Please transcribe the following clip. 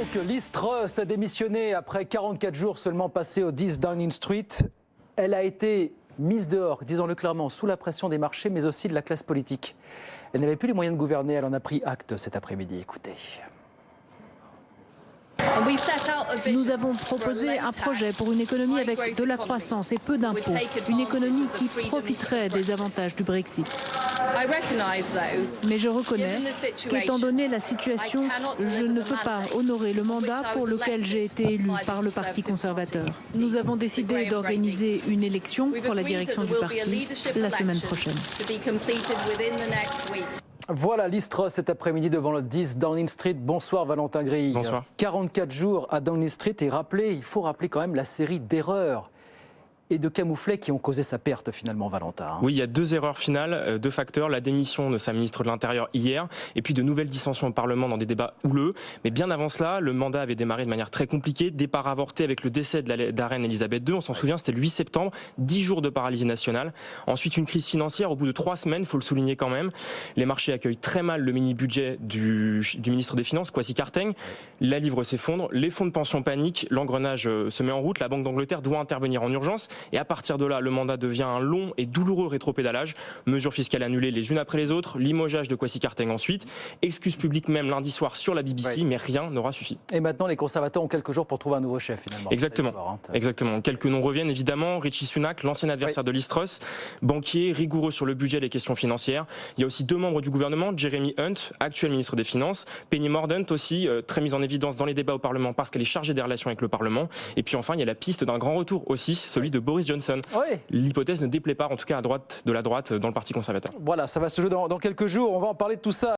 Donc, Liz Truss a démissionné après 44 jours seulement passés au 10 Downing Street. Elle a été mise dehors, disons-le clairement, sous la pression des marchés, mais aussi de la classe politique. Elle n'avait plus les moyens de gouverner, elle en a pris acte cet après-midi. Écoutez. Nous avons proposé un projet pour une économie avec de la croissance et peu d'impôts. Une économie qui profiterait des avantages du Brexit. Mais je reconnais qu'étant donné la situation, je ne peux pas honorer le mandat pour lequel j'ai été élu par le Parti conservateur. Nous avons décidé d'organiser une élection pour la direction du parti la semaine prochaine. Voilà Liz Truss cet après-midi devant le 10 Downing Street. Bonsoir Valentin Grille. Bonsoir. 44 jours à Downing Street et il faut rappeler quand même la série d'erreurs et de camouflets qui ont causé sa perte finalement, Valentin. Oui, il y a deux erreurs finales, deux facteurs, la démission de sa ministre de l'Intérieur hier et puis de nouvelles dissensions au Parlement dans des débats houleux. Mais bien avant cela, le mandat avait démarré de manière très compliquée, départ avorté avec le décès de la reine Elisabeth II, on s'en souvient, c'était le 8 septembre, 10 jours de paralysie nationale. Ensuite, une crise financière au bout de 3 semaines, il faut le souligner quand même. Les marchés accueillent très mal le mini-budget du ministre des Finances, Kwasi Kwarteng. La livre s'effondre, les fonds de pension paniquent, l'engrenage se met en route, la Banque d'Angleterre doit intervenir en urgence. Et à partir de là, le mandat devient un long et douloureux rétropédalage. Mesures fiscales annulées les unes après les autres, limogeage de Kwasi Kwarteng ensuite, excuses publiques même lundi soir sur la BBC, mais rien n'aura suffi. Et maintenant, les conservateurs ont quelques jours pour trouver un nouveau chef finalement. Exactement. Exactement. Quelques noms reviennent évidemment. Rishi Sunak, l'ancien adversaire de Liz Truss, banquier, rigoureux sur le budget et les questions financières. Il y a aussi 2 membres du gouvernement, Jeremy Hunt, actuel ministre des Finances, Penny Mordaunt aussi, très mise en évidence dans les débats au Parlement parce qu'elle est chargée des relations avec le Parlement. Et puis enfin, il y a la piste d'un grand retour aussi, celui de Boris Johnson. Oui. L'hypothèse ne déplaît pas, en tout cas à droite de la droite, dans le Parti conservateur. Voilà, ça va se jouer dans quelques jours. On va en parler de tout ça.